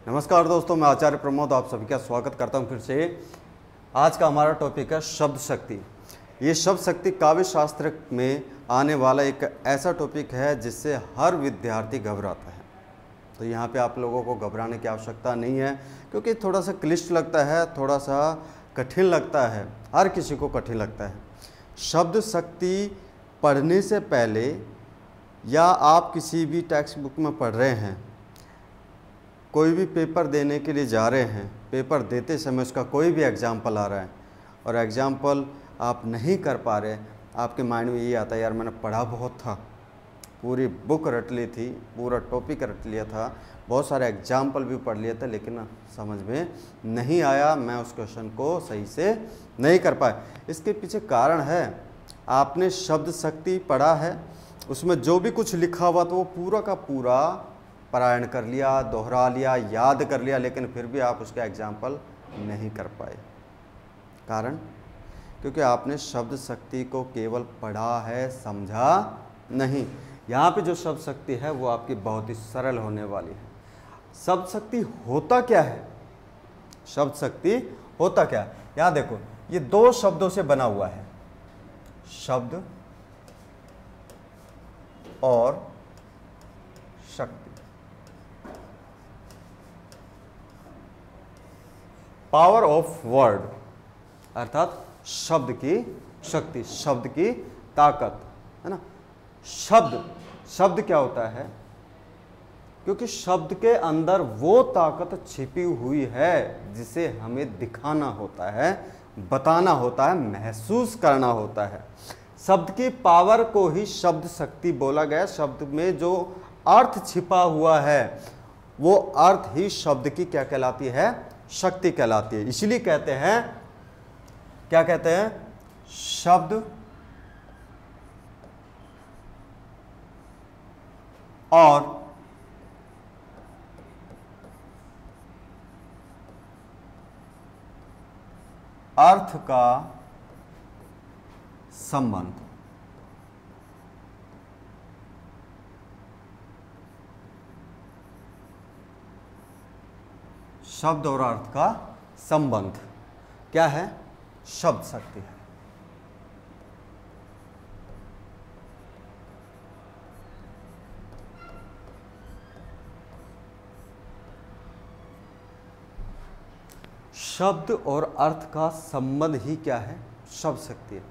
नमस्कार दोस्तों, मैं आचार्य प्रमोद आप सभी का स्वागत करता हूं फिर से। आज का हमारा टॉपिक है शब्द शक्ति। ये शब्द शक्ति काव्य शास्त्र में आने वाला एक ऐसा टॉपिक है जिससे हर विद्यार्थी घबराता है। तो यहाँ पे आप लोगों को घबराने की आवश्यकता नहीं है, क्योंकि थोड़ा सा क्लिष्ट लगता है, थोड़ा सा कठिन लगता है, हर किसी को कठिन लगता है। शब्द शक्ति पढ़ने से पहले या आप किसी भी टेक्स्ट बुक में पढ़ रहे हैं, कोई भी पेपर देने के लिए जा रहे हैं, पेपर देते समय उसका कोई भी एग्जाम्पल आ रहा है और एग्जाम्पल आप नहीं कर पा रहे, आपके माइंड में ये आता है यार मैंने पढ़ा बहुत था, पूरी बुक रट ली थी, पूरा टॉपिक रट लिया था, बहुत सारे एग्जाम्पल भी पढ़ लिए थे, लेकिन समझ में नहीं आया, मैं उस क्वेश्चन को सही से नहीं कर पाया। इसके पीछे कारण है, आपने शब्द शक्ति पढ़ा है, उसमें जो भी कुछ लिखा हुआ तो वो पूरा का पूरा पारायण कर लिया, दोहरा लिया, याद कर लिया, लेकिन फिर भी आप उसका एग्जाम्पल नहीं कर पाए। कारण क्योंकि आपने शब्द शक्ति को केवल पढ़ा है, समझा नहीं। यहाँ पे जो शब्द शक्ति है वो आपकी बहुत ही सरल होने वाली है। शब्द शक्ति होता क्या है? शब्द शक्ति होता क्या है? यहाँ देखो, ये दो शब्दों से बना हुआ है, शब्द और शक्ति। पावर ऑफ वर्ड अर्थात शब्द की शक्ति, शब्द की ताकत, है ना। शब्द क्या होता है? क्योंकि शब्द के अंदर वो ताकत छिपी हुई है जिसे हमें दिखाना होता है, बताना होता है, महसूस करना होता है। शब्द की पावर को ही शब्द शक्ति बोला गया। शब्द में जो अर्थ छिपा हुआ है वो अर्थ ही शब्द की क्या कहलाती है? शक्ति कहलाती है। इसलिए कहते हैं, क्या कहते हैं? शब्द और अर्थ का संबंध। शब्द और अर्थ का संबंध क्या है? शब्द शक्ति है। शब्द और अर्थ का संबंध ही क्या है? शब्द शक्ति है।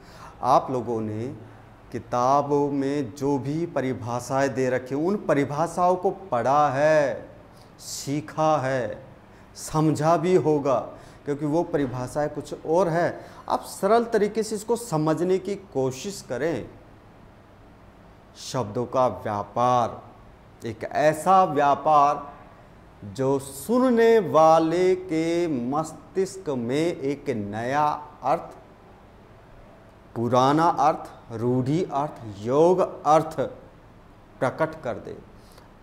आप लोगों ने किताबों में जो भी परिभाषाएं दे रखी, उन परिभाषाओं को पढ़ा है, सीखा है, समझा भी होगा, क्योंकि वो परिभाषाएं कुछ और है। आप सरल तरीके से इसको समझने की कोशिश करें। शब्दों का व्यापार, एक ऐसा व्यापार जो सुनने वाले के मस्तिष्क में एक नया अर्थ, पुराना अर्थ, रूढ़ि अर्थ, योग अर्थ प्रकट कर दे,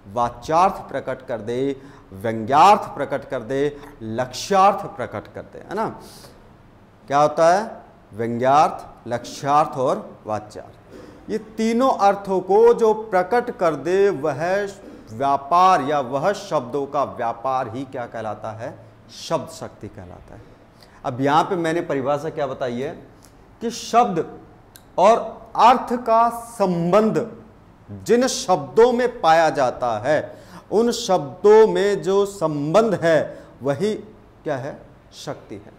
वाच्यार्थ प्रकट कर दे, व्यंग्यार्थ प्रकट कर दे, लक्ष्यार्थ प्रकट कर दे, है ना। क्या होता है? व्यंग्यार्थ, लक्ष्यार्थ और वाच्यार्थ। ये तीनों अर्थों को जो प्रकट कर दे वह व्यापार या वह शब्दों का व्यापार ही क्या कहलाता है? शब्द शक्ति कहलाता है। अब यहाँ पे मैंने परिभाषा क्या बताई है कि शब्द और अर्थ का संबंध जिन शब्दों में पाया जाता है, उन शब्दों में जो संबंध है वही क्या है? शक्ति है।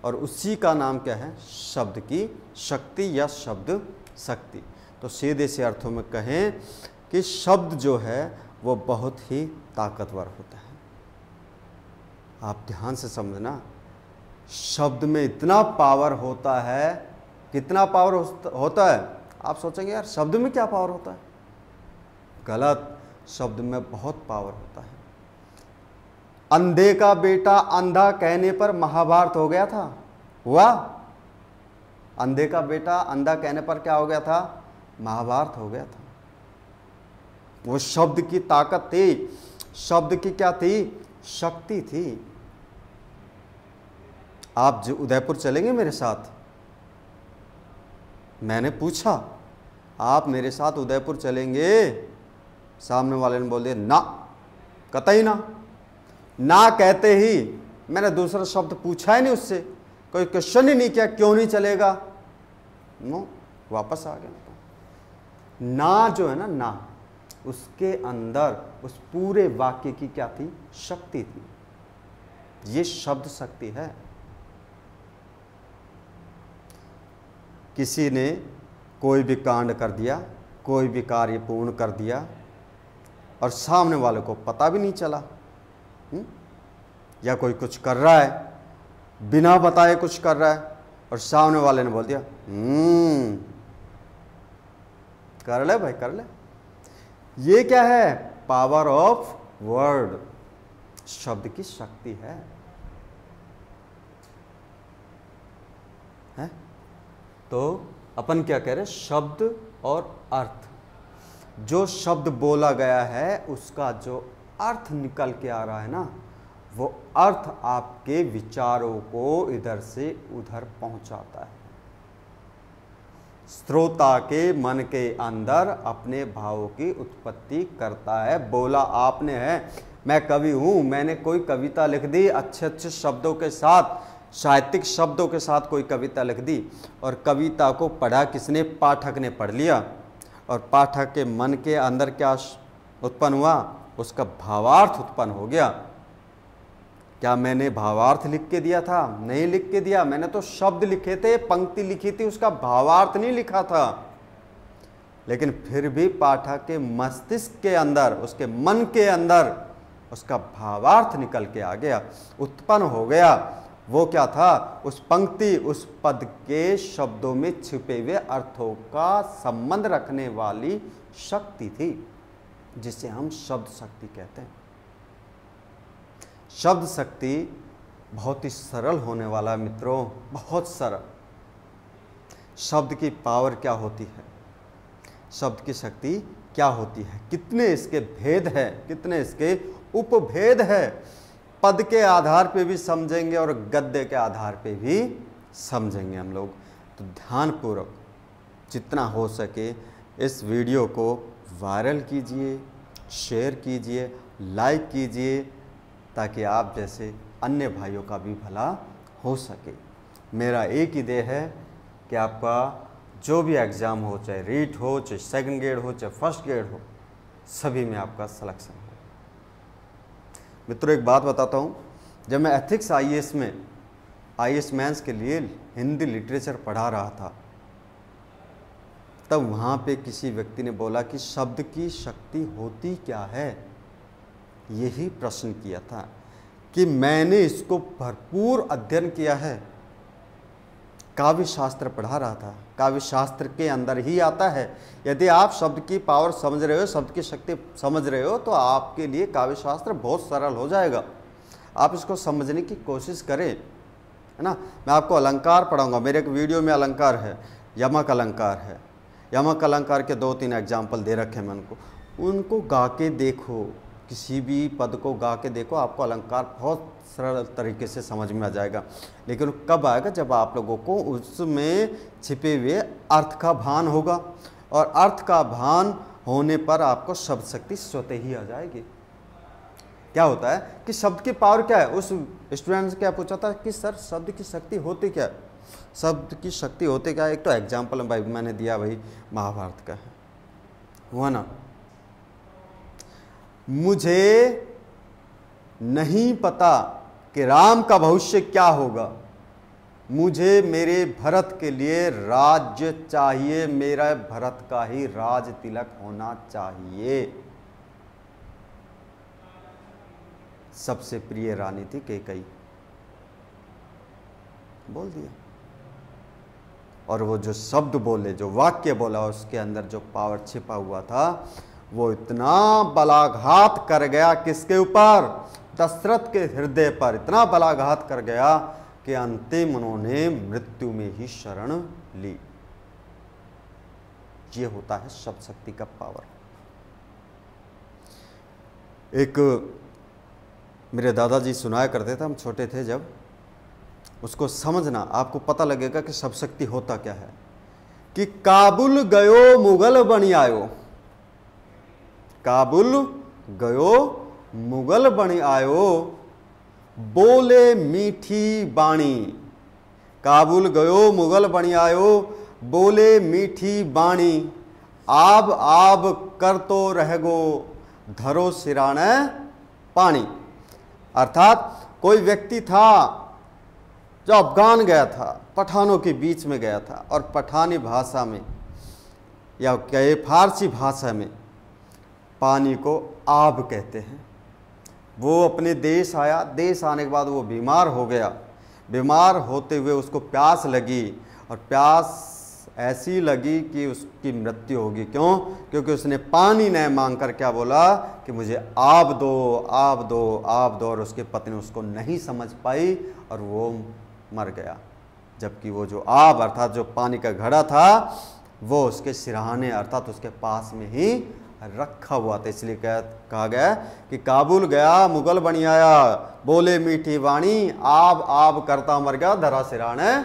और उसी का नाम क्या है? शब्द की शक्ति या शब्द शक्ति। तो सीधे से अर्थों में कहें कि शब्द जो है वो बहुत ही ताकतवर होता है। आप ध्यान से समझना, शब्द में इतना पावर होता है। कितना पावर होता है? आप सोचेंगे यार शब्द में क्या पावर होता है? गलत, शब्द में बहुत पावर होता है। अंधे का बेटा अंधा कहने पर महाभारत हो गया था, हुआ? अंधे का बेटा अंधा कहने पर क्या हो गया था? महाभारत हो गया था। वो शब्द की ताकत थी, शब्द की क्या थी? शक्ति थी। आप जो उदयपुर चलेंगे मेरे साथ? मैंने पूछा आप मेरे साथ उदयपुर चलेंगे? सामने वाले ने बोल दिया ना, कतई ना। ना कहते ही मैंने दूसरा शब्द पूछा ही नहीं उससे, कोई क्वेश्चन ही नहीं किया क्यों नहीं चलेगा, नो, वापस आ गया। ना जो है ना, उसके अंदर उस पूरे वाक्य की क्या थी, शक्ति थी। ये शब्द शक्ति है। किसी ने कोई भी कांड कर दिया, कोई भी कार्य पूर्ण कर दिया और सामने वाले को पता भी नहीं चला, या कोई कुछ कर रहा है बिना बताए कुछ कर रहा है और सामने वाले ने बोल दिया कर ले भाई कर ले। ये क्या है, पावर ऑफ वर्ड, शब्द की शक्ति है। तो अपन क्या कह रहे हैं, शब्द और अर्थ। जो शब्द बोला गया है उसका जो अर्थ निकल के आ रहा है ना, वो अर्थ आपके विचारों को इधर से उधर पहुंचाता है। श्रोता के मन के अंदर अपने भावों की उत्पत्ति करता है। बोला आपने है, मैं कवि हूं, मैंने कोई कविता लिख दी, अच्छे अच्छे शब्दों के साथ, साहित्यिक शब्दों के साथ कोई कविता लिख दी, और कविता को पढ़ा किसने, पाठक ने पढ़ लिया, और पाठक के मन के अंदर क्या उत्पन्न हुआ, उसका भावार्थ उत्पन्न हो गया। क्या मैंने भावार्थ लिख के दिया था? नहीं लिख के दिया, मैंने तो शब्द लिखे थे, पंक्ति लिखी थी, उसका भावार्थ नहीं लिखा था। लेकिन फिर भी पाठक के मस्तिष्क के अंदर, उसके मन के अंदर उसका भावार्थ निकल के आ गया, उत्पन्न हो गया। वो क्या था, उस पंक्ति, उस पद के शब्दों में छिपे हुए अर्थों का संबंध रखने वाली शक्ति थी, जिसे हम शब्द शक्ति कहते हैं। शब्द शक्ति बहुत ही सरल होने वाला मित्रों, बहुत सरल। शब्द की पावर क्या होती है, शब्द की शक्ति क्या होती है, कितने इसके भेद हैं, कितने इसके उपभेद है, पद के आधार पे भी समझेंगे और गद्य के आधार पे भी समझेंगे हम लोग। तो ध्यानपूर्वक जितना हो सके इस वीडियो को वायरल कीजिए, शेयर कीजिए, लाइक कीजिए, ताकि आप जैसे अन्य भाइयों का भी भला हो सके। मेरा एक ही ध्येय है कि आपका जो भी एग्ज़ाम हो, चाहे रीट हो, चाहे सेकंड ग्रेड हो, चाहे फर्स्ट ग्रेड हो, सभी में आपका सिलेक्शन हो। मित्रों एक बात बताता हूँ, जब मैं एथिक्स आईएएस में आईएएस मेंस के लिए हिंदी लिटरेचर पढ़ा रहा था, तब वहाँ पे किसी व्यक्ति ने बोला कि शब्द की शक्ति होती क्या है, यही प्रश्न किया था। कि मैंने इसको भरपूर अध्ययन किया है, काव्य शास्त्र पढ़ा रहा था, काव्य शास्त्र के अंदर ही आता है। यदि आप शब्द की पावर समझ रहे हो, शब्द की शक्ति समझ रहे हो, तो आपके लिए काव्य शास्त्र बहुत सरल हो जाएगा। आप इसको समझने की कोशिश करें, है ना। मैं आपको अलंकार पढ़ाऊंगा, मेरे एक वीडियो में अलंकार है, यमक अलंकार है। यमक अलंकार के 2-3 एग्जाम्पल दे रखे हैं मैं उनको गा के देखो, किसी भी पद को गा के देखो, आपको अलंकार बहुत सरल तरीके से समझ में आ जाएगा। लेकिन कब आएगा, जब आप लोगों को उसमें छिपे हुए अर्थ का भान होगा, और अर्थ का भान होने पर आपको शब्द शक्ति स्वतः ही आ जाएगी। क्या होता है कि शब्द की पावर क्या है, उस स्टूडेंट से क्या पूछा था कि सर शब्द की शक्ति होती क्या है, शब्द की शक्ति होती क्या है। एक तो एग्जाम्पल भाई मैंने दिया, भाई महाभारत का है, हुआ ना। मुझे नहीं पता कि राम का भविष्य क्या होगा, मुझे मेरे भरत के लिए राज्य चाहिए, मेरा भरत का ही राज तिलक होना चाहिए। सबसे प्रिय रानी थी कैकेयी, बोल दिया। और वो जो शब्द बोले, जो वाक्य बोला, उसके अंदर जो पावर छिपा हुआ था, वो इतना बलाघात कर गया किसके ऊपर, दशरथ के हृदय पर इतना बलाघात कर गया कि अंतिम उन्होंने मृत्यु में ही शरण ली। ये होता है शब्द शक्ति का पावर। एक मेरे दादाजी सुनाया करते थे, हम छोटे थे जब, उसको समझना, आपको पता लगेगा कि शब्द शक्ति होता क्या है। कि काबुल गयो मुगल बनी आयो, काबुल गयो मुगल बनी आयो, बोले मीठी बाणी। काबुल गयो मुगल बणी आयो, बोले मीठी बाणी। आब आब कर तो रह गो, धरो सिराने पानी। अर्थात कोई व्यक्ति था जो अफगान गया था, पठानों के बीच में गया था, और पठानी भाषा में या कहे फारसी भाषा में पानी को आब कहते हैं। वो अपने देश आया, देश आने के बाद वो बीमार हो गया। बीमार होते हुए उसको प्यास लगी, और प्यास ऐसी लगी कि उसकी मृत्यु होगी। क्यों? क्योंकि उसने पानी न मांग कर क्या बोला कि मुझे आब दो, आब दो, आब दो, और उसकी पत्नी उसको नहीं समझ पाई और वो मर गया। जबकि वो जो आब अर्थात जो पानी का घड़ा था वो उसके सिरहाने अर्थात उसके पास में ही रखा हुआ था। इसलिए कहा गया कि काबुल गया मुगल बनी आया, बोले मीठी वाणी, आब आब करता मर गया, धरा सिरहाने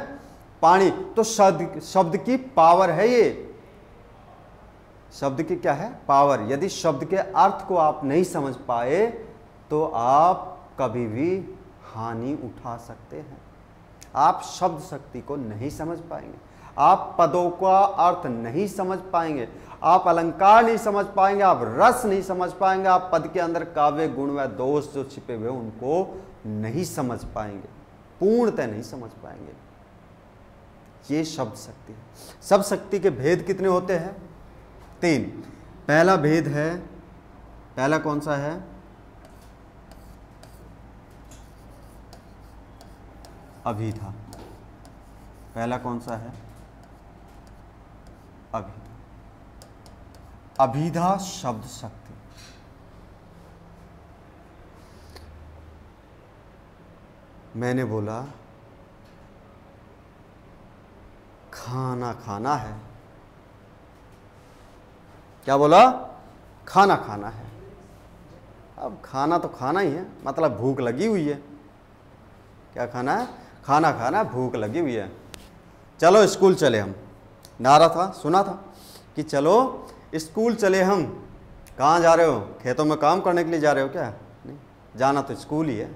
पानी। तो शब्द की पावर है ये। शब्द की क्या है? पावर। यदि शब्द के अर्थ को आप नहीं समझ पाए तो आप कभी भी हानि उठा सकते हैं। आप शब्द शक्ति को नहीं समझ पाएंगे, आप पदों का अर्थ नहीं समझ पाएंगे, आप अलंकार नहीं समझ पाएंगे, आप रस नहीं समझ पाएंगे, आप पद के अंदर काव्य गुण व दोष जो छिपे हुए उनको नहीं समझ पाएंगे, पूर्णतः नहीं समझ पाएंगे। ये शब्द शक्ति है। शब्द शक्ति के भेद कितने होते हैं? 3। पहला भेद है, पहला कौन सा है? अभिधा। पहला कौन सा है? अभिधा। अभिधा शब्द शक्ति। मैंने बोला खाना खाना है। क्या बोला? खाना खाना है। अब खाना तो खाना ही है, मतलब भूख लगी हुई है। क्या खाना है? खाना खाना, भूख लगी हुई है। चलो स्कूल चले हम। नारा था, सुना था कि चलो स्कूल चले हम। कहाँ जा रहे हो? खेतों में काम करने के लिए जा रहे हो क्या? नहीं, जाना तो स्कूल ही है।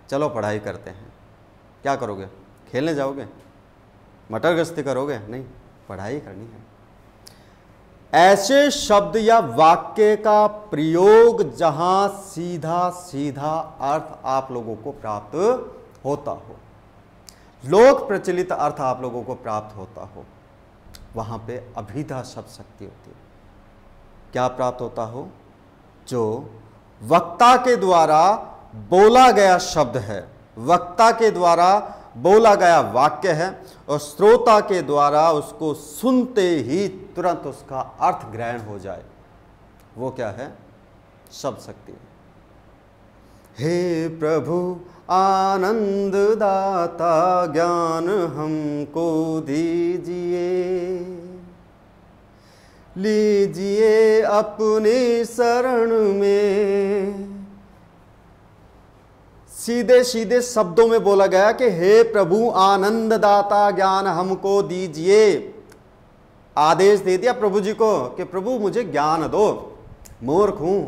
चलो पढ़ाई करते हैं। क्या करोगे? खेलने जाओगे? मटर गश्ती करोगे? नहीं, पढ़ाई करनी है। ऐसे शब्द या वाक्य का प्रयोग जहां सीधा सीधा अर्थ आप लोगों को प्राप्त होता हो, लोक प्रचलित अर्थ आप लोगों को प्राप्त होता हो, वहां पे अभिधा शब्द शक्ति होती है। क्या प्राप्त होता हो? जो वक्ता के द्वारा बोला गया शब्द है, वक्ता के द्वारा बोला गया वाक्य है, और श्रोता के द्वारा उसको सुनते ही तुरंत उसका अर्थ ग्रहण हो जाए, वो क्या है? शब्द शक्ति। हे प्रभु आनंद दाता ज्ञान हमको दीजिए, लीजिए अपने शरण में। सीधे सीधे शब्दों में बोला गया कि हे प्रभु आनंद दाता ज्ञान हमको दीजिए। आदेश दे दिया प्रभु जी को कि प्रभु मुझे ज्ञान दो, मूर्ख हूं,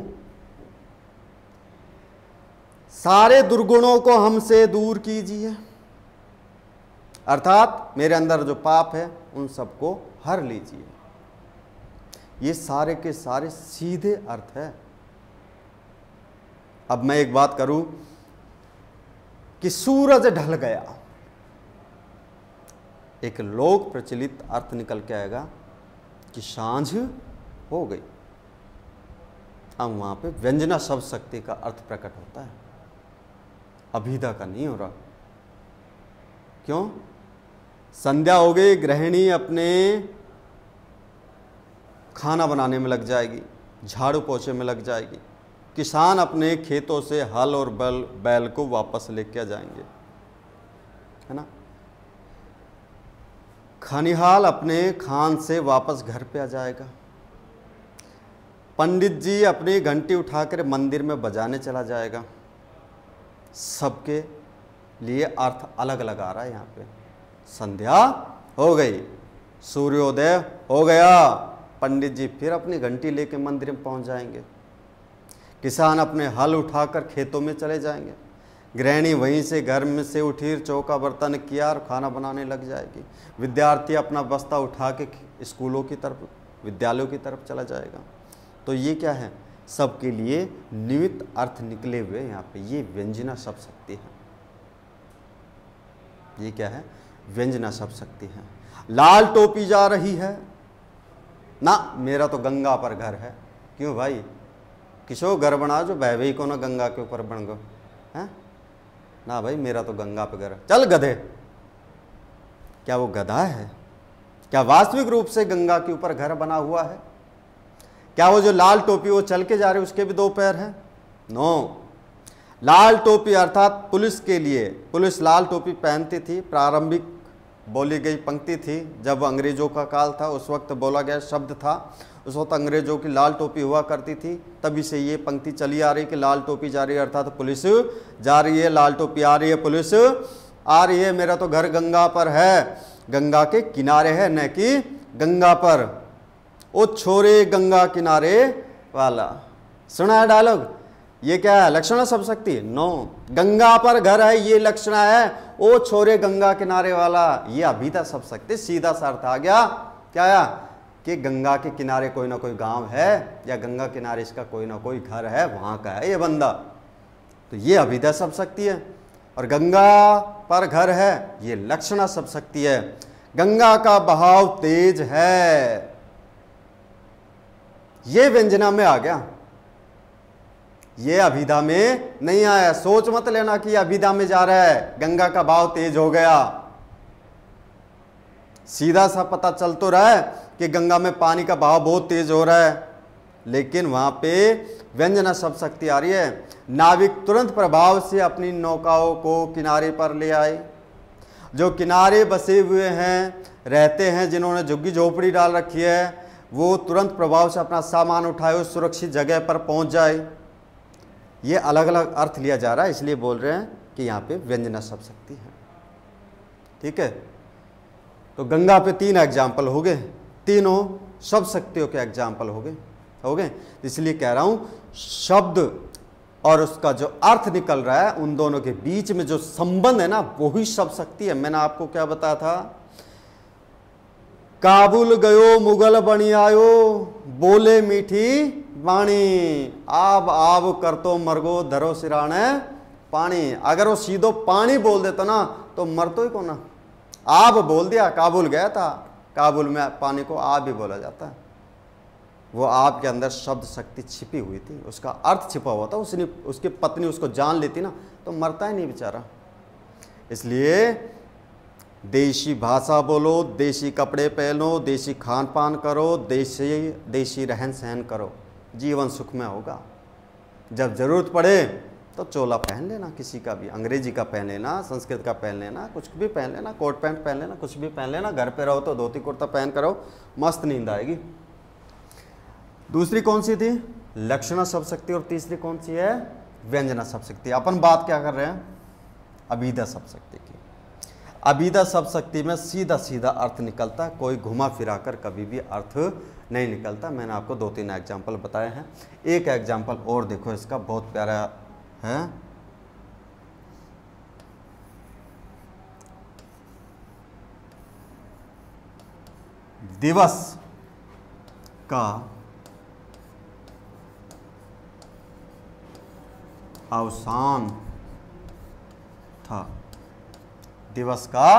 सारे दुर्गुणों को हमसे दूर कीजिए, अर्थात मेरे अंदर जो पाप है उन सबको हर लीजिए। ये सारे के सारे सीधे अर्थ है। अब मैं एक बात करूं कि सूरज ढल गया, एक लोक प्रचलित अर्थ निकल के आएगा कि सांझ हो गई। अब वहां पे व्यंजना शब्द शक्ति का अर्थ प्रकट होता है, अभिधा का नहीं हो रहा। क्यों? संध्या हो गई, गृहिणी अपने खाना बनाने में लग जाएगी, झाड़ू पोछे में लग जाएगी, किसान अपने खेतों से हल और बैल को वापस लेके जाएंगे, है ना। खनिहाल अपने खान से वापस घर पे आ जाएगा। पंडित जी अपनी घंटी उठाकर मंदिर में बजाने चला जाएगा। सबके लिए अर्थ अलग अलग आ रहा है यहाँ पे। संध्या हो गई, सूर्योदय हो गया, पंडित जी फिर अपनी घंटी लेके मंदिर में पहुंच जाएंगे। किसान अपने हल उठाकर खेतों में चले जाएंगे, गृहिणी वहीं से घर में से उठी, चौका बर्तन किया और खाना बनाने लग जाएगी। विद्यार्थी अपना बस्ता उठा के स्कूलों की तरफ, विद्यालयों की तरफ चला जाएगा। तो ये क्या है, सबके लिए निमित्त अर्थ निकले हुए यहाँ पे। ये व्यंजना शब्द शक्ति है। ये क्या है, व्यंजना शब्द शक्ति है। लाल टोपी जा रही है ना, मेरा तो गंगा पर घर है। क्यों भाई, किसो घर बना जो बहवई को ना गंगा के ऊपर बन गो है ना भाई, मेरा तो गंगा पे घर है। चल गधे, क्या वो गधा है? क्या वास्तविक रूप से गंगा के ऊपर घर बना हुआ है? क्या वो जो लाल टोपी वो चल के जा रहे उसके भी दो पैर हैं? नो। लाल टोपी अर्थात पुलिस के लिए, पुलिस लाल टोपी पहनती थी। प्रारंभिक बोली गई पंक्ति थी, जब अंग्रेजों का काल था उस वक्त बोला गया शब्द था। उस वक्त अंग्रेजों की लाल टोपी हुआ करती थी, तभी से ये पंक्ति चली आ रही कि लाल टोपी जा रही है अर्थात पुलिस जा रही है, लाल टोपी आ रही है, पुलिस आ रही है। मेरा तो घर गंगा पर है, गंगा के किनारे है, न कि गंगा पर। ओ छोरे गंगा किनारे वाला, सुना है डायलॉग? ये क्या है, लक्षणा शब्द शक्ति? नो। गंगा पर घर है, ये लक्षणा है। ओ छोरे गंगा किनारे वाला, ये अभिधा शब्द शक्ति। सीधा सा अर्थ आ गया क्या आया कि गंगा के किनारे कोई ना कोई गांव है, या गंगा किनारे इसका कोई ना कोई घर है, वहां का है ये बंदा। तो ये अभिधा शब्द शक्ति है। और गंगा पर घर है, ये लक्षणा शब्द शक्ति है। गंगा का बहाव तेज है, ये व्यंजना में आ गया, ये अभिधा में नहीं आया। सोच मत लेना कि अभिधा में जा रहा है, गंगा का बहाव तेज हो गया। सीधा सा पता चल तो रहा है कि गंगा में पानी का बहाव बहुत तेज हो रहा है, लेकिन वहां पे व्यंजना शब्द शक्ति आ रही है। नाविक तुरंत प्रभाव से अपनी नौकाओं को किनारे पर ले आए। जो किनारे बसे हुए हैं, रहते हैं, जिन्होंने झुग्गी झोपड़ी डाल रखी है, वो तुरंत प्रभाव से अपना सामान उठाए, उस सुरक्षित जगह पर पहुंच जाए। ये अलग अलग अर्थ लिया जा रहा है, इसलिए बोल रहे हैं कि यहाँ पे व्यंजना शब्द शक्ति है। ठीक है, तो गंगा पे 3 एग्जाम्पल हो गए, तीनों शब्द शक्तियों के एग्जाम्पल हो गए। इसलिए कह रहा हूं शब्द और उसका जो अर्थ निकल रहा है, उन दोनों के बीच में जो संबंध है ना, वो ही शब्द शक्ति है। मैंने आपको क्या बताया था, काबुल गयो मुगल बनी आयो, बोले मीठी वाणी, आब आब कर तो मरगो धरो सिराने पानी। अगर वो सीधो पानी बोल देता ना तो मरतो ही को ना। आब बोल दिया, काबुल गया था, काबुल में पानी को आब भी बोला जाता है। वो आब के अंदर शब्द शक्ति छिपी हुई थी, उसका अर्थ छिपा हुआ था। उसकी पत्नी उसको जान लेती ना तो मरता ही नहीं बेचारा। इसलिए देशी भाषा बोलो, देशी कपड़े पहनो, देशी खान पान करो, देशी रहन सहन करो, जीवन सुखमय होगा। जब जरूरत पड़े तो चोला पहन लेना, किसी का भी, अंग्रेजी का पहन लेना, संस्कृत का पहन लेना, कुछ भी पहन लेना, कोट पैंट पहन लेना, कुछ भी पहन लेना। घर पे रहो तो धोती कुर्ता पहन करो, मस्त नींद आएगी। दूसरी कौन सी थी, लक्षणा शब्द शक्ति, और तीसरी कौन सी है, व्यंजना शब्द शक्ति। अपन बात क्या कर रहे हैं, अभिधा शब्द शक्ति की। अभिधा शब्द शक्ति में सीधा सीधा अर्थ निकलता है, कोई घुमा फिरा कर कभी भी अर्थ नहीं निकलता। मैंने आपको 2-3 एग्जाम्पल बताए हैं। एक एग्जाम्पल और देखो, इसका बहुत प्यारा है। दिवस का अवसान था, दिवस का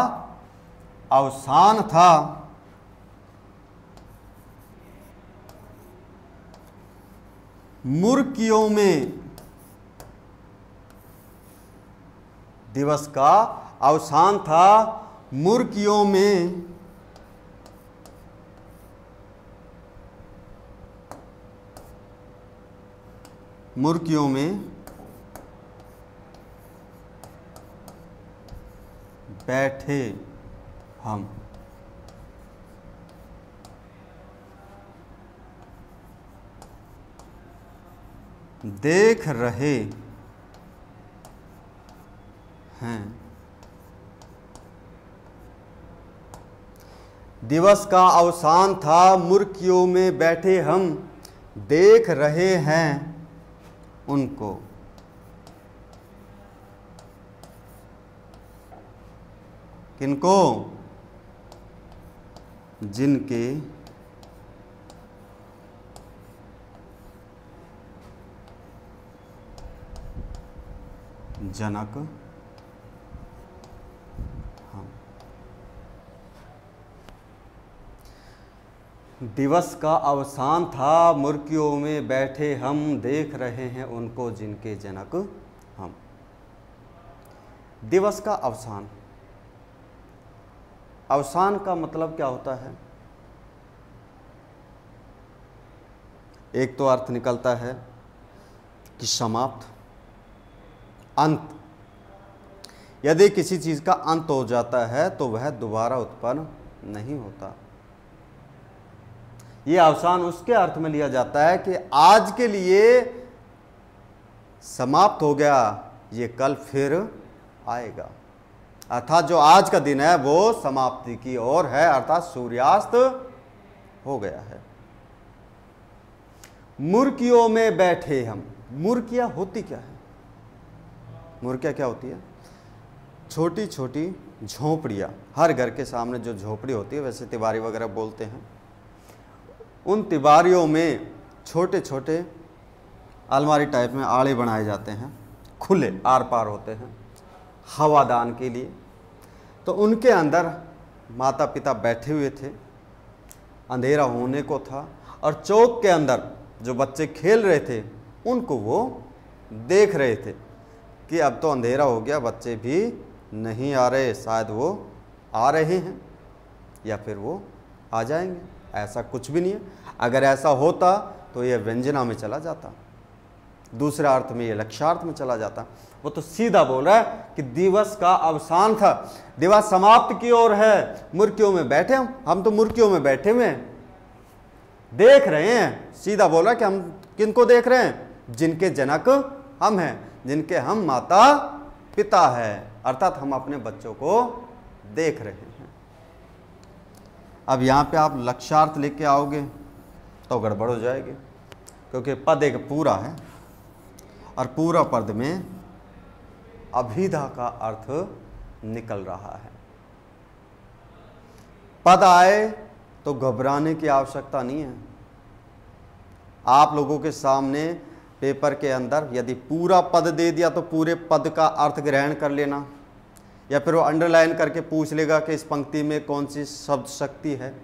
अवसान था, मुर्कियों में, दिवस का अवसान था मुर्कियों में, मुर्कियों में बैठे हम। देख रहे हैं। दिवस का अवसान था, मुर्कियों में बैठे हम, देख रहे हैं उनको। किनको? जिनके जनक हम। दिवस का अवसान था, मुर्कियों में बैठे हम, देख रहे हैं उनको जिनके जनक हम। दिवस का अवसान, अवसान का मतलब क्या होता है? एक तो अर्थ निकलता है कि समाप्त, अंत। यदि किसी चीज का अंत हो जाता है तो वह दोबारा उत्पन्न नहीं होता। यह अवसान उसके अर्थ में लिया जाता है कि आज के लिए समाप्त हो गया, ये कल फिर आएगा। अर्थात जो आज का दिन है वो समाप्ति की ओर है, अर्थात सूर्यास्त हो गया है। मुर्कियों में बैठे हम। मुर्कियां होती क्या है? मुर्कियां क्या होती है? छोटी छोटी झोपड़ियां। हर घर के सामने जो झोपड़ी होती है, वैसे तिवारी वगैरह बोलते हैं, उन तिवारियों में छोटे छोटे अलमारी टाइप में आड़े बनाए जाते हैं, खुले आर पार होते हैं हवादान के लिए। तो उनके अंदर माता पिता बैठे हुए थे, अंधेरा होने को था, और चौक के अंदर जो बच्चे खेल रहे थे उनको वो देख रहे थे कि अब तो अंधेरा हो गया, बच्चे भी नहीं आ रहे, शायद वो आ रहे हैं या फिर वो आ जाएंगे। ऐसा कुछ भी नहीं है। अगर ऐसा होता तो ये व्यंजना में चला जाता, दूसरे अर्थ में ये लक्ष्यार्थ में चला जाता। वो तो सीधा बोल रहा है कि दिवस का अवसान था, दिवस समाप्त की ओर है, मुर्कियों में बैठे हम तो मुर्कियों में बैठे हुए हैं, देख रहे हैं। सीधा बोल रहा है कि हम किनको देख रहे हैं? जिनके जनक हम हैं, जिनके हम माता पिता हैं, अर्थात हम अपने बच्चों को देख रहे हैं। अब यहाँ पे आप लक्ष्यार्थ लेके आओगे तो गड़बड़ हो जाएगी, क्योंकि पद एक पूरा है और पूरा पद में अभिधा का अर्थ निकल रहा है। पद आए तो घबराने की आवश्यकता नहीं है। आप लोगों के सामने पेपर के अंदर यदि पूरा पद दे दिया तो पूरे पद का अर्थ ग्रहण कर लेना, या फिर वो अंडरलाइन करके पूछ लेगा कि इस पंक्ति में कौन सी शब्द शक्ति है,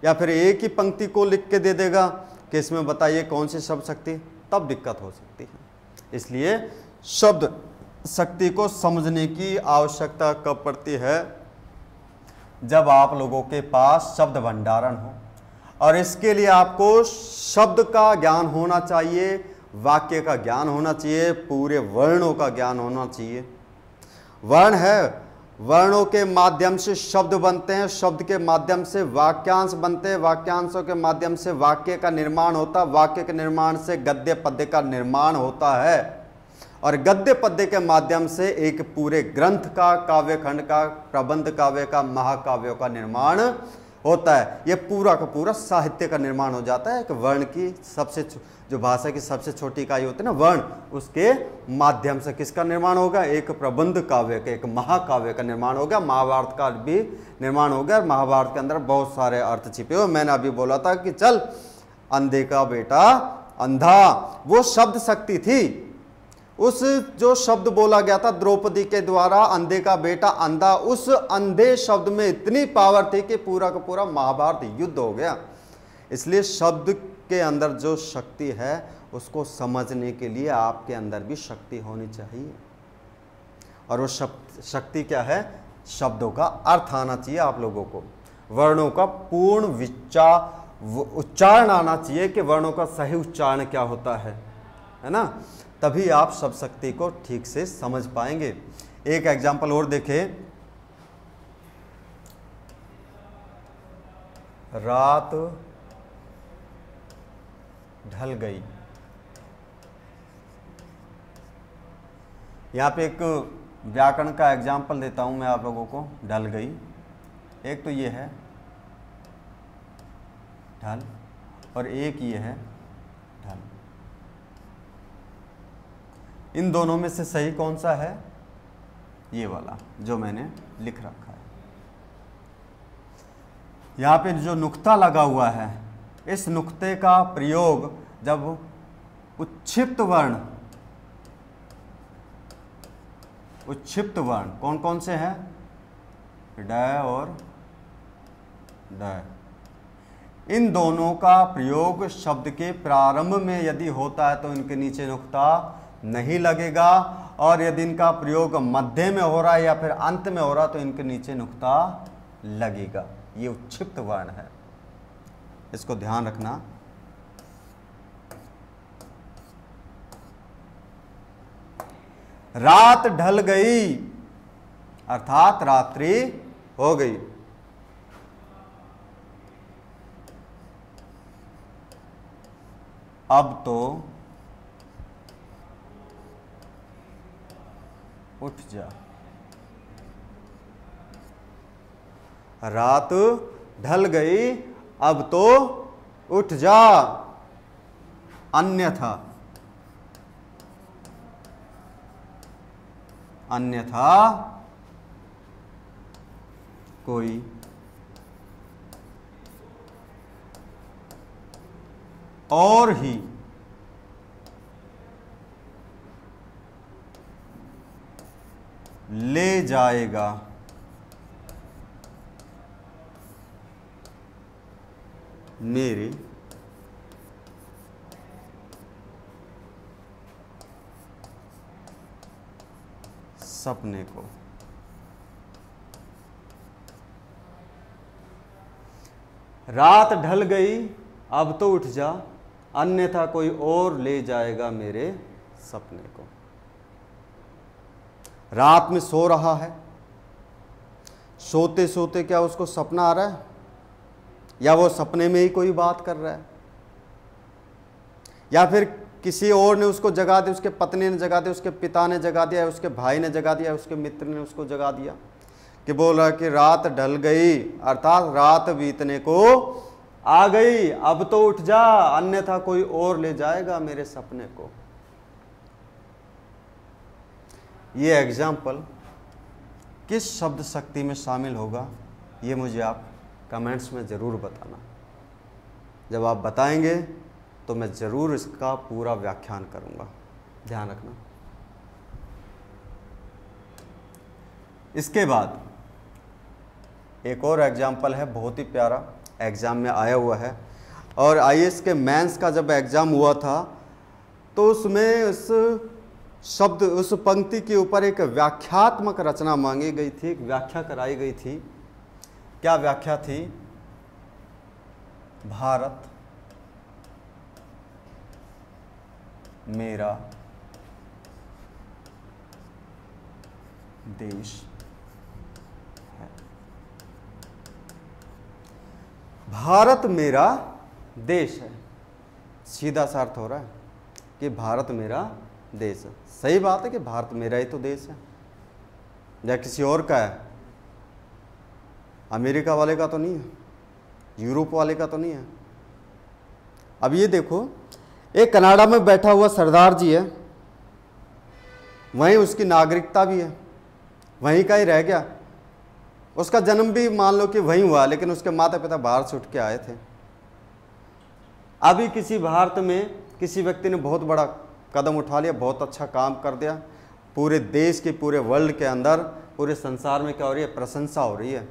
या फिर एक ही पंक्ति को लिख के दे देगा कि इसमें बताइए कौन सी शब्द शक्ति, तब दिक्कत हो सकती है। इसलिए शब्द शक्ति को समझने की आवश्यकता कब पड़ती है? जब आप लोगों के पास शब्द भंडारण हो, और इसके लिए आपको शब्द का ज्ञान होना चाहिए, वाक्य का ज्ञान होना चाहिए, पूरे वर्णों का ज्ञान होना चाहिए। वर्ण है, वर्णों के माध्यम से शब्द बनते हैं, शब्द के माध्यम से वाक्यांश बनते हैं, वाक्यांशों के माध्यम से वाक्य का निर्माण होता है, वाक्य के निर्माण से गद्य पद्य का निर्माण होता है, और गद्य पद्य के माध्यम से एक पूरे ग्रंथ का, काव्य खंड का, प्रबंध काव्य का, महाकाव्यों का निर्माण होता है। ये पूरा का पूरा साहित्य का निर्माण हो जाता है। एक वर्ण की सबसे जो भाषा की सबसे छोटी इकाई होती है ना, वर्ण, उसके माध्यम से किसका निर्माण होगा? एक प्रबंध काव्य का, एक महाकाव्य का निर्माण होगा। महाभारत का भी निर्माण हो गया। महाभारत के अंदर बहुत सारे अर्थ छिपे हुए। मैंने अभी बोला था कि चल अंधे का बेटा अंधा, वो शब्द शक्ति थी। उस जो शब्द बोला गया था द्रौपदी के द्वारा, अंधे का बेटा अंधा, उस अंधे शब्द में इतनी पावर थी कि पूरा का पूरा महाभारत युद्ध हो गया। इसलिए शब्द के अंदर जो शक्ति है उसको समझने के लिए आपके अंदर भी शक्ति होनी चाहिए। और वो शक्ति क्या है? शब्दों का अर्थ आना चाहिए आप लोगों को, वर्णों का पूर्ण उच्चारण आना चाहिए कि वर्णों का सही उच्चारण क्या होता है ना? तभी आप शब्द शक्ति को ठीक से समझ पाएंगे। एक एग्जाम्पल और देखें, रात ढल गई। यहाँ पे एक व्याकरण का एग्जाम्पल देता हूं मैं आप लोगों को। ढल गई, एक तो ये है ढल, और एक ये है ढल। इन दोनों में से सही कौन सा है? ये वाला जो मैंने लिख रखा है। यहाँ पे जो नुक्ता लगा हुआ है, इस नुक्ते का प्रयोग जब उच्छिप्त वर्ण, उच्छिप्त वर्ण कौन कौन से हैं, ड और ड, इन दोनों का प्रयोग शब्द के प्रारंभ में यदि होता है तो इनके नीचे नुक्ता नहीं लगेगा, और यदि इनका प्रयोग मध्य में हो रहा है या फिर अंत में हो रहा है तो इनके नीचे नुक्ता लगेगा। ये उच्छिप्त वर्ण है, इसको ध्यान रखना। रात ढल गई अर्थात रात्रि हो गई। अब तो उठ जा। रात ढल गई अब तो उठ जा, अन्यथा अन्यथा कोई और ही ले जाएगा मेरे सपने को। रात ढल गई अब तो उठ जा, अन्यथा कोई और ले जाएगा मेरे सपने को। रात में सो रहा है, सोते सोते क्या उसको सपना आ रहा है, या वो सपने में ही कोई बात कर रहा है, या फिर किसी और ने उसको जगा दिया, उसके पत्नी ने जगा दिया, उसके पिता ने जगा दिया, उसके भाई ने जगा दिया, उसके मित्र ने उसको जगा दिया, कि बोल रहा कि रात ढल गई अर्थात रात बीतने को आ गई, अब तो उठ जा, अन्यथा कोई और ले जाएगा मेरे सपने को। ये एग्जाम्पल किस शब्द शक्ति में शामिल होगा, ये मुझे आप कमेंट्स में ज़रूर बताना। जब आप बताएंगे तो मैं ज़रूर इसका पूरा व्याख्यान करूँगा, ध्यान रखना। इसके बाद एक और एग्जाम्पल है, बहुत ही प्यारा, एग्ज़ाम में आया हुआ है, और आईएएस के मेंस का जब एग्ज़ाम हुआ था तो उसमें उस शब्द, उस पंक्ति के ऊपर एक व्याख्यात्मक रचना मांगी गई थी, एक व्याख्या कराई गई थी। क्या व्याख्या थी? भारत मेरा देश है। भारत मेरा देश है, सीधा सा अर्थ हो रहा है कि भारत मेरा देश है। सही बात है कि भारत मेरा ही तो देश है, या किसी और का है, अमेरिका वाले का तो नहीं है, यूरोप वाले का तो नहीं है। अब ये देखो, एक कनाडा में बैठा हुआ सरदार जी है, वहीं उसकी नागरिकता भी है, वहीं का ही रह गया, उसका जन्म भी मान लो कि वहीं हुआ, लेकिन उसके माता पिता बाहर से उठ के आए थे। अभी किसी भारत में किसी व्यक्ति ने बहुत बड़ा कदम उठा लिया, बहुत अच्छा काम कर दिया, पूरे देश के, पूरे वर्ल्ड के अंदर, पूरे संसार में क्या हो रही है? प्रशंसा हो रही है।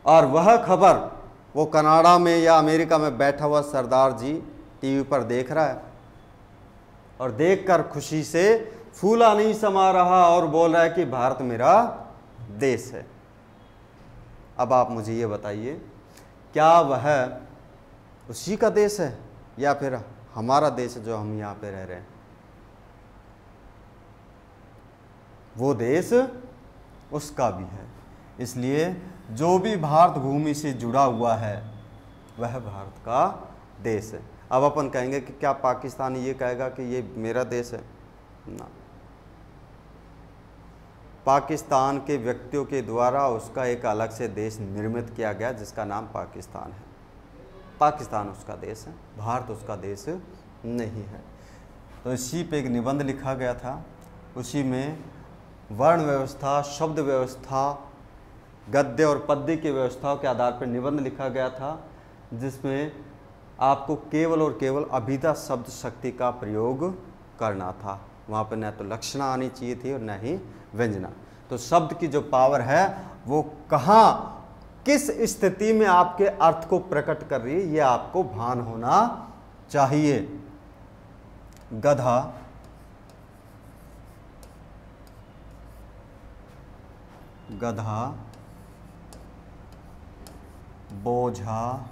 और वह खबर वो कनाडा में या अमेरिका में बैठा हुआ सरदार जी टीवी पर देख रहा है, और देखकर खुशी से फूला नहीं समा रहा और बोल रहा है कि भारत मेरा देश है। अब आप मुझे ये बताइए, क्या वह उसी का देश है या फिर हमारा देश जो हम यहाँ पे रह रहे हैं? वो देश उसका भी है। इसलिए जो भी भारत भूमि से जुड़ा हुआ है वह भारत का देश है। अब अपन कहेंगे कि क्या पाकिस्तान ये कहेगा कि ये मेरा देश है? ना, पाकिस्तान के व्यक्तियों के द्वारा उसका एक अलग से देश निर्मित किया गया जिसका नाम पाकिस्तान है। पाकिस्तान उसका देश है, भारत उसका देश नहीं है। तो इसी पे एक निबंध लिखा गया था, उसी में वर्ण व्यवस्था, शब्द व्यवस्था गद्य और पद्य की व्यवस्थाओं के आधार पर निबंध लिखा गया था, जिसमें आपको केवल और केवल अभिधा शब्द शक्ति का प्रयोग करना था। वहाँ पर न तो लक्षणा आनी चाहिए थी और न ही व्यंजना। तो शब्द की जो पावर है वो कहाँ, किस स्थिति में आपके अर्थ को प्रकट कर रही है, ये आपको भान होना चाहिए। गधा, गधा बोझा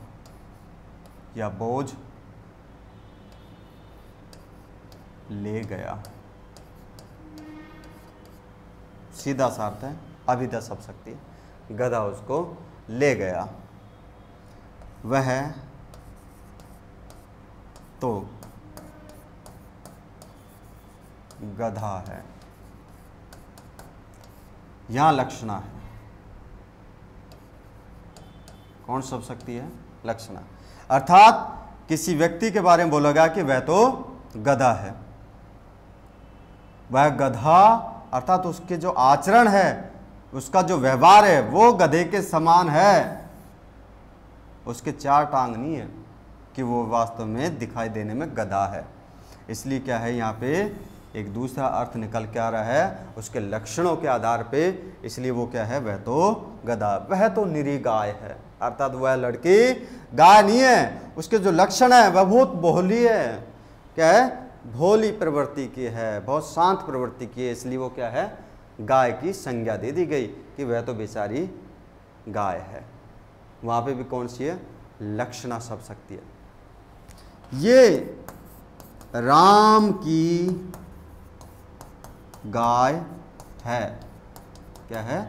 या बोझ ले गया, सीधा सा अर्थ है, अभिधा शब्द शक्ति। गधा उसको ले गया, वह तो गधा है। यहां लक्षणा है। कौन शब्द शक्ति है? लक्षणा। अर्थात किसी व्यक्ति के बारे में बोला गया कि वह तो गधा है। वह गधा अर्थात उसके जो आचरण है, उसका जो व्यवहार है वो गधे के समान है। उसके चार टांग नहीं है कि वो वास्तव में दिखाई देने में गधा है। इसलिए क्या है, यहाँ पे एक दूसरा अर्थ निकल के आ रहा है उसके लक्षणों के आधार पे। इसलिए वो क्या है, वह तो गधा, वह तो निरी गाय है। अर्थात वह लड़की गाय नहीं है, उसके जो लक्षण है वह बहुत भोली है। क्या है? भोली प्रवृत्ति की है, बहुत शांत प्रवृत्ति की है। इसलिए वो क्या है, गाय की संज्ञा दे दी गई कि वह तो बेचारी गाय है। वहाँ पे भी कौन सी है? लक्षणा शब्द शक्ति है। ये राम की गाय है। क्या है?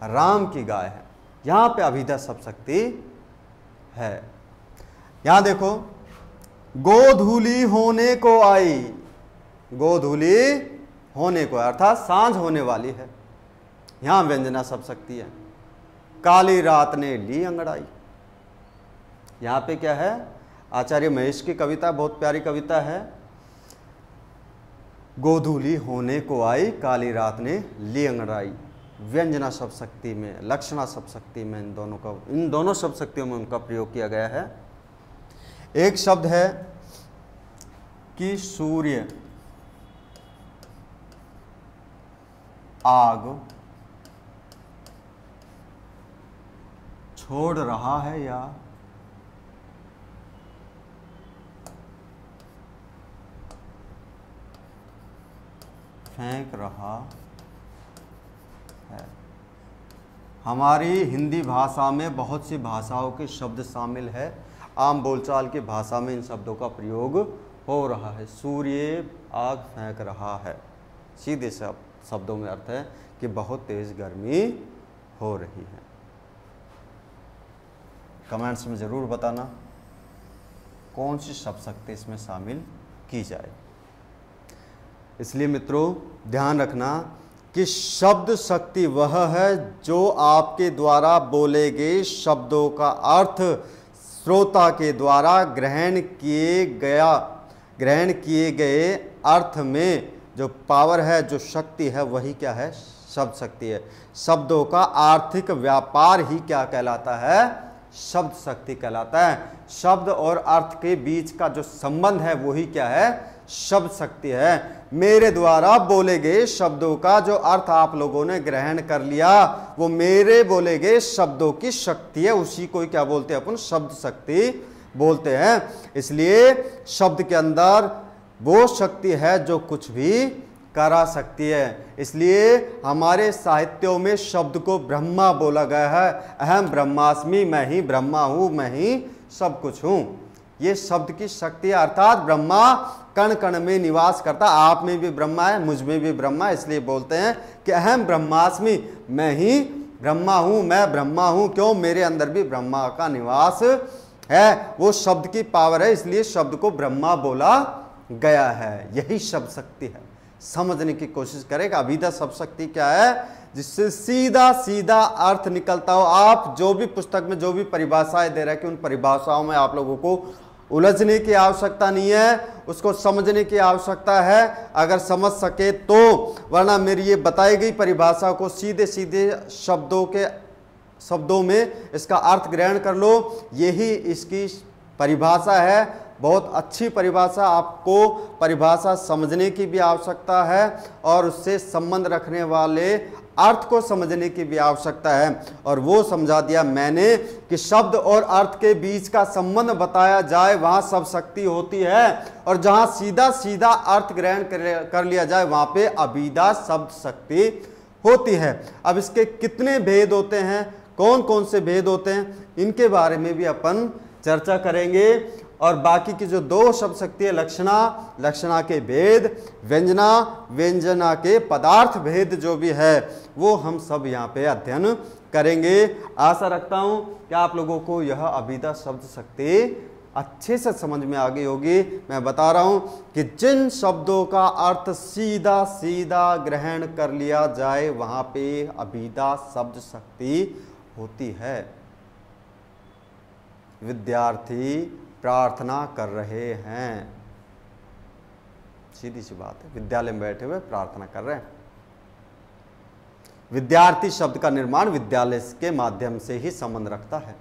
राम की गाय है। यहाँ पे अभिधा शब्द शक्ति है। यहाँ देखो, गोधूली होने को आई, गोधूली होने को, अर्थात सांझ होने वाली है। यहां व्यंजना शब्द शक्ति है। काली रात ने ली अंगड़ाई, यहां पे क्या है, आचार्य महेश की कविता, बहुत प्यारी कविता है। गोधूली होने को आई, काली रात ने ली अंगड़ाई। व्यंजना शब्द शक्ति में, लक्षणा शब्द शक्ति में इन दोनों शब्द शक्तियों में उनका प्रयोग किया गया है। एक शब्द है कि सूर्य आग छोड़ रहा है या फेंक रहा है। हमारी हिंदी भाषा में बहुत सी भाषाओं के शब्द शामिल है। आम बोलचाल की भाषा में इन शब्दों का प्रयोग हो रहा है। सूर्य आग फेंक रहा है, सीधे शब्दों में अर्थ है कि बहुत तेज गर्मी हो रही है। कमेंट्स में ज़रूर बताना कौन सी शब्द शक्ति इसमें शामिल की जाए। इसलिए मित्रों ध्यान रखना कि शब्द शक्ति वह है जो आपके द्वारा बोले गए शब्दों का अर्थ श्रोता के द्वारा ग्रहण किए गए अर्थ में जो पावर है, जो शक्ति है, वही क्या है, शब्द शक्ति है। शब्दों का आर्थिक व्यापार ही क्या कहलाता है, शब्द शक्ति कहलाता है। शब्द और अर्थ के बीच का जो संबंध है वही क्या है, शब्द शक्ति है। मेरे द्वारा बोले गए शब्दों का जो अर्थ आप लोगों ने ग्रहण कर लिया, वो मेरे बोले गए शब्दों की शक्ति है। उसी को क्या बोलते हैं अपन, शब्द शक्ति बोलते हैं। इसलिए शब्द के अंदर वो शक्ति है जो कुछ भी करा सकती है। इसलिए हमारे साहित्यों में शब्द को ब्रह्मा बोला गया है। अहम ब्रह्मास्मि, मैं ही ब्रह्मा हूँ, मैं ही सब कुछ हूँ। ये शब्द की शक्ति है। अर्थात ब्रह्मा कण कण में निवास करता, आप में भी ब्रह्मा है, मुझ में भी ब्रह्मा है। इसलिए बोलते हैं कि अहम ब्रह्मास्मि, मैं ही ब्रह्मा हूँ, मैं ब्रह्मा हूँ। क्यों? मेरे अंदर भी ब्रह्मा का निवास है। वो शब्द की पावर है, इसलिए शब्द को ब्रह्मा बोला गया है। यही शब्द शक्ति है। समझने की कोशिश करेगा अभिधा शब्द शक्ति क्या है, जिससे सीधा सीधा अर्थ निकलता हो। आप जो भी पुस्तक में जो भी परिभाषाएं दे रहे हैं कि उन परिभाषाओं में आप लोगों को उलझने की आवश्यकता नहीं है, उसको समझने की आवश्यकता है, अगर समझ सके तो। वरना मेरी ये बताई गई परिभाषा को सीधे सीधे शब्दों के शब्दों में इसका अर्थ ग्रहण कर लो। यही इसकी परिभाषा है। बहुत अच्छी परिभाषा, आपको परिभाषा समझने की भी आवश्यकता है और उससे संबंध रखने वाले अर्थ को समझने की भी आवश्यकता है। और वो समझा दिया मैंने कि शब्द और अर्थ के बीच का संबंध बताया जाए वहां सब शक्ति होती है, और जहां सीधा सीधा अर्थ ग्रहण कर लिया जाए वहां पे अभिधा शब्द शक्ति होती है। अब इसके कितने भेद होते हैं, कौन कौन से भेद होते हैं, इनके बारे में भी अपन चर्चा करेंगे। और बाकी की जो दो शब्द शक्ति है, लक्षणा, लक्षणा के भेद, व्यंजना, व्यंजना के पदार्थ भेद जो भी है वो हम सब यहाँ पे अध्ययन करेंगे। आशा रखता हूँ कि आप लोगों को यह अभिधा शब्द शक्ति अच्छे से समझ में आ गई होगी। मैं बता रहा हूँ कि जिन शब्दों का अर्थ सीधा सीधा ग्रहण कर लिया जाए वहाँ पे अभिधा शब्द शक्ति होती है। विद्यार्थी प्रार्थना कर रहे हैं, सीधी सी बात है, विद्यालय में बैठे हुए प्रार्थना कर रहे हैं। विद्यार्थी शब्द का निर्माण विद्यालय के माध्यम से ही संबंध रखता है।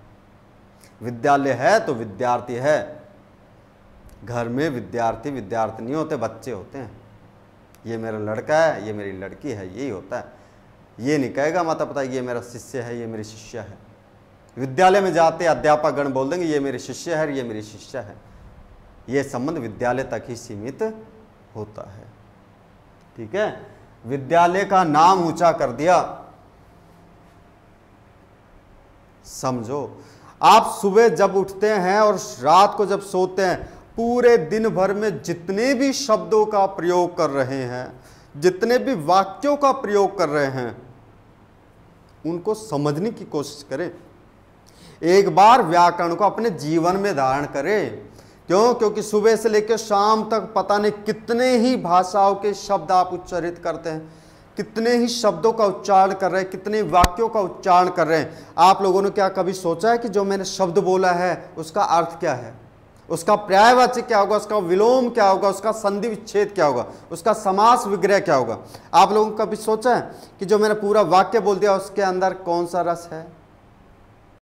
विद्यालय है तो विद्यार्थी है। घर में विद्यार्थी विद्यार्थी नहीं होते, बच्चे होते हैं। ये मेरा लड़का है, ये मेरी लड़की है, यही होता है। ये नहीं कहेगा माता पिता ये मेरा शिष्य है, ये मेरी शिष्या है। विद्यालय में जाते अध्यापक गण बोल देंगे ये मेरे शिष्य है, ये मेरी शिष्या है। ये संबंध विद्यालय तक ही सीमित होता है। ठीक है, विद्यालय का नाम ऊंचा कर दिया। समझो, आप सुबह जब उठते हैं और रात को जब सोते हैं, पूरे दिन भर में जितने भी शब्दों का प्रयोग कर रहे हैं, जितने भी वाक्यों का प्रयोग कर रहे हैं, उनको समझने की कोशिश करें। एक बार व्याकरण को अपने जीवन में धारण करें। क्यों? क्योंकि सुबह से लेकर शाम तक पता नहीं कितने ही भाषाओं के शब्द आप उच्चारित करते हैं, कितने ही शब्दों का उच्चारण कर रहे हैं, कितने वाक्यों का उच्चारण कर रहे हैं। आप लोगों ने क्या कभी सोचा है कि जो मैंने शब्द बोला है उसका अर्थ क्या है, उसका पर्यायवाची क्या होगा, उसका विलोम क्या होगा, उसका संधि विच्छेद क्या होगा, उसका समास विग्रह क्या होगा? आप लोगों ने कभी सोचा है कि जो मैंने पूरा वाक्य बोल दिया उसके अंदर कौन सा रस है,